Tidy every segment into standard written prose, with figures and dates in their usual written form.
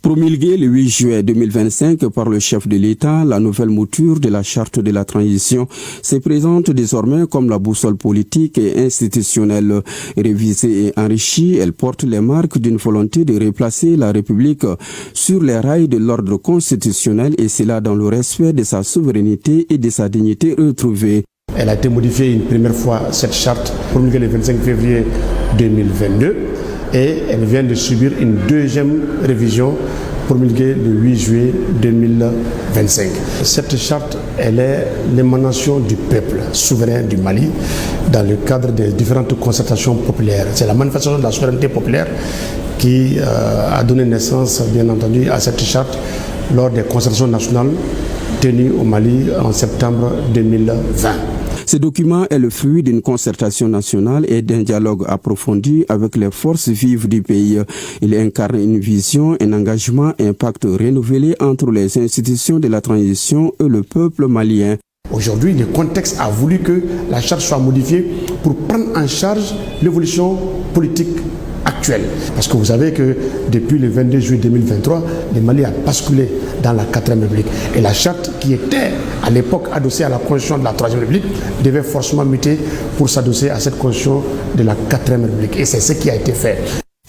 Promulguée le 8 juillet 2025 par le chef de l'État, la nouvelle mouture de la charte de la transition se présente désormais comme la boussole politique et institutionnelle. Révisée et enrichie, elle porte les marques d'une volonté de replacer la République sur les rails de l'ordre constitutionnel et cela dans le respect de sa souveraineté et de sa dignité retrouvée. Elle a été modifiée une première fois, cette charte, promulguée le 25 février 2022. Et elle vient de subir une deuxième révision promulguée le 8 juillet 2025. Cette charte, elle est l'émanation du peuple souverain du Mali dans le cadre des différentes concertations populaires. C'est la manifestation de la souveraineté populaire qui a donné naissance, bien entendu, à cette charte lors des concertations nationales tenues au Mali en septembre 2020. Ce document est le fruit d'une concertation nationale et d'un dialogue approfondi avec les forces vives du pays. Il incarne une vision, un engagement, un pacte renouvelé entre les institutions de la transition et le peuple malien. Aujourd'hui, le contexte a voulu que la charte soit modifiée pour prendre en charge l'évolution politique actuelle. Parce que vous savez que depuis le 22 juillet 2023, le Mali a basculé dans la 4e République. Et la charte qui était à l'époque adossée à la constitution de la 3e République devait forcément muter pour s'adosser à cette constitution de la 4e République. Et c'est ce qui a été fait.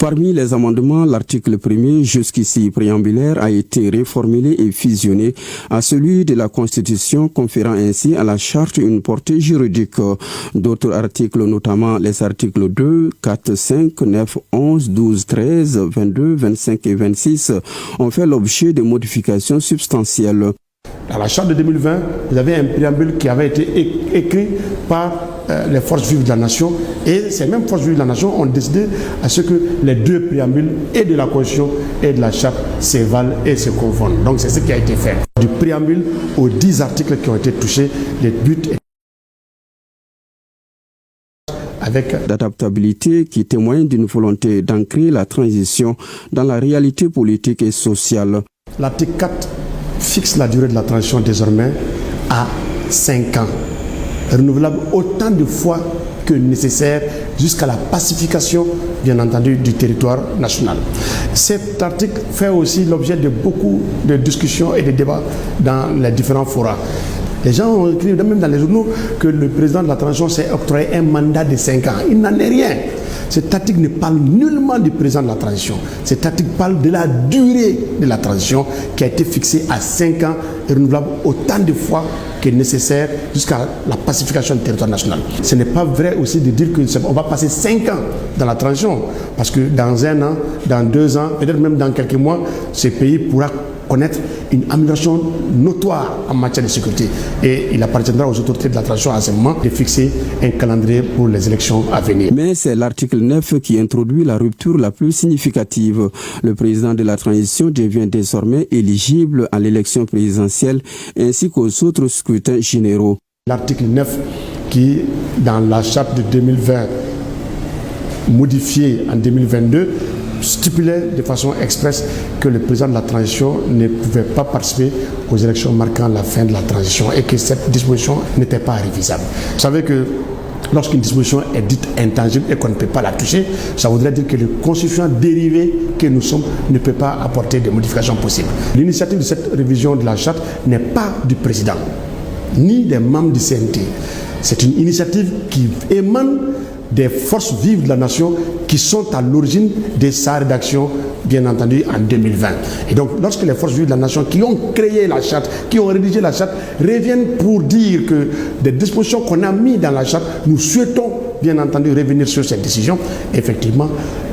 Parmi les amendements, l'article 1er, jusqu'ici préambulaire, a été réformulé et fusionné à celui de la Constitution, conférant ainsi à la charte une portée juridique. D'autres articles, notamment les articles 2, 4, 5, 9, 11, 12, 13, 22, 25 et 26, ont fait l'objet de modifications substantielles. Dans la charte de 2020, vous avez un préambule qui avait été écrit par les forces vives de la nation et ces mêmes forces vives de la nation ont décidé à ce que les deux préambules et de la Constitution et de la charte s'évalent et se confondent. Donc c'est ce qui a été fait. Du préambule aux 10 articles qui ont été touchés, les buts avec d'adaptabilité qui témoigne d'une volonté d'ancrer la transition dans la réalité politique et sociale. L'article 4 fixe la durée de la transition désormais à 5 ans, renouvelable autant de fois que nécessaire jusqu'à la pacification, bien entendu, du territoire national. Cet article fait aussi l'objet de beaucoup de discussions et de débats dans les différents forats. Les gens ont écrit même dans les journaux que le président de la transition s'est octroyé un mandat de 5 ans. Il n'en est rien. Cet article ne parle nullement du président de la transition. Cet article parle de la durée de la transition qui a été fixée à 5 ans et renouvelable autant de fois que nécessaire jusqu'à la pacification du territoire national. Ce n'est pas vrai aussi de dire qu'on va passer 5 ans dans la transition parce que dans 1 an, dans 2 ans, peut-être même dans quelques mois, ce pays pourra connaître une amélioration notoire en matière de sécurité. Et il appartiendra aux autorités de la transition à ce moment de fixer un calendrier pour les élections à venir. Mais c'est l'article 9 qui introduit la rupture la plus significative. Le président de la transition devient désormais éligible à l'élection présidentielle ainsi qu'aux autres scrutins généraux. L'article 9 qui, dans la charte de 2020, modifiée en 2022, stipulait de façon expresse que le président de la transition ne pouvait pas participer aux élections marquant la fin de la transition et que cette disposition n'était pas révisable. Vous savez que lorsqu'une disposition est dite intangible et qu'on ne peut pas la toucher, ça voudrait dire que le constituant dérivé que nous sommes ne peut pas apporter de modifications possibles. L'initiative de cette révision de la charte n'est pas du président, ni des membres du CNT. C'est une initiative qui émane des forces vives de la nation qui sont à l'origine de sa rédaction, bien entendu, en 2020. Et donc, lorsque les forces vives de la nation qui ont créé la charte, qui ont rédigé la charte, reviennent pour dire que des dispositions qu'on a mises dans la charte, nous souhaitons, bien entendu, revenir sur cette décision. Effectivement,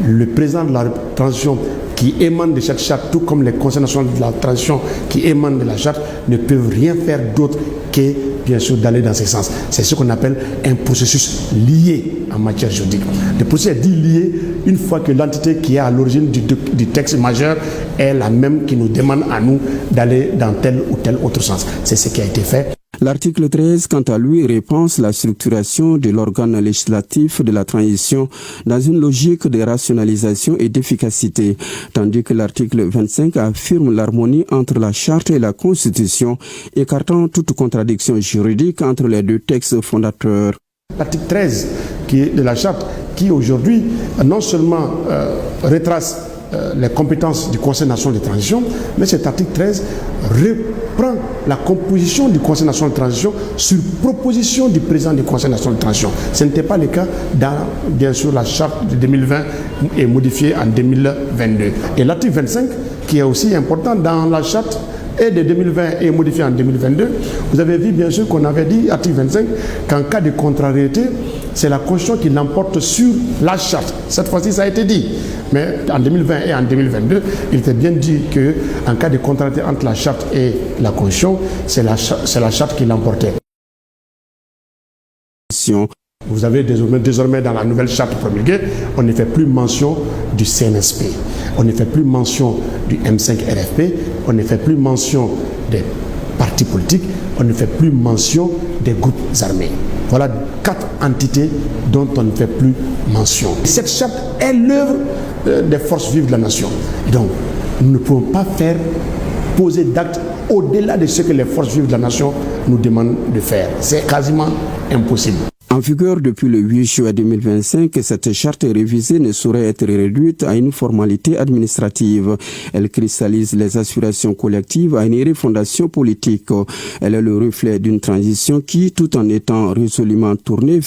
le président de la transition qui émane de cette charte, tout comme les conseils nationaux de la transition qui émanent de la charte, ne peuvent rien faire d'autre que, bien sûr, d'aller dans ce sens. C'est ce qu'on appelle un processus lié en matière juridique. Le processus est dit lié une fois que l'entité qui est à l'origine du texte majeur est la même qui nous demande à nous d'aller dans tel ou tel autre sens. C'est ce qui a été fait. L'article 13, quant à lui, repense la structuration de l'organe législatif de la transition dans une logique de rationalisation et d'efficacité, tandis que l'article 25 affirme l'harmonie entre la charte et la constitution, écartant toute contradiction juridique entre les deux textes fondateurs. L'article 13 qui est de la charte, qui aujourd'hui non seulement retrace les compétences du Conseil national de transition, mais cet article 13 reprend la composition du Conseil national de transition sur proposition du président du Conseil national de transition. Ce n'était pas le cas dans, bien sûr, la charte de 2020 et modifiée en 2022. Et l'article 25, qui est aussi important dans la charte et de 2020 et modifié en 2022, vous avez vu bien sûr qu'on avait dit, article 25, qu'en cas de contrariété, c'est la Constitution qui l'emporte sur la charte. Cette fois-ci, ça a été dit. Mais en 2020 et en 2022, il était bien dit qu'en cas de contrariété entre la charte et la Constitution, c'est la charte qui l'emportait. Vous avez désormais dans la nouvelle charte promulguée, on ne fait plus mention du CNSP, on ne fait plus mention du M5 RFP, on ne fait plus mention des partis politiques, on ne fait plus mention des groupes armés. Voilà 4 entités dont on ne fait plus mention. Cette charte est l'œuvre des forces vives de la nation. Et donc, nous ne pouvons pas poser d'actes au-delà de ce que les forces vives de la nation nous demandent de faire. C'est quasiment impossible. En vigueur depuis le 8 juin 2025, cette charte révisée ne saurait être réduite à une formalité administrative. Elle cristallise les aspirations collectives à une refondation politique. Elle est le reflet d'une transition qui, tout en étant résolument tournée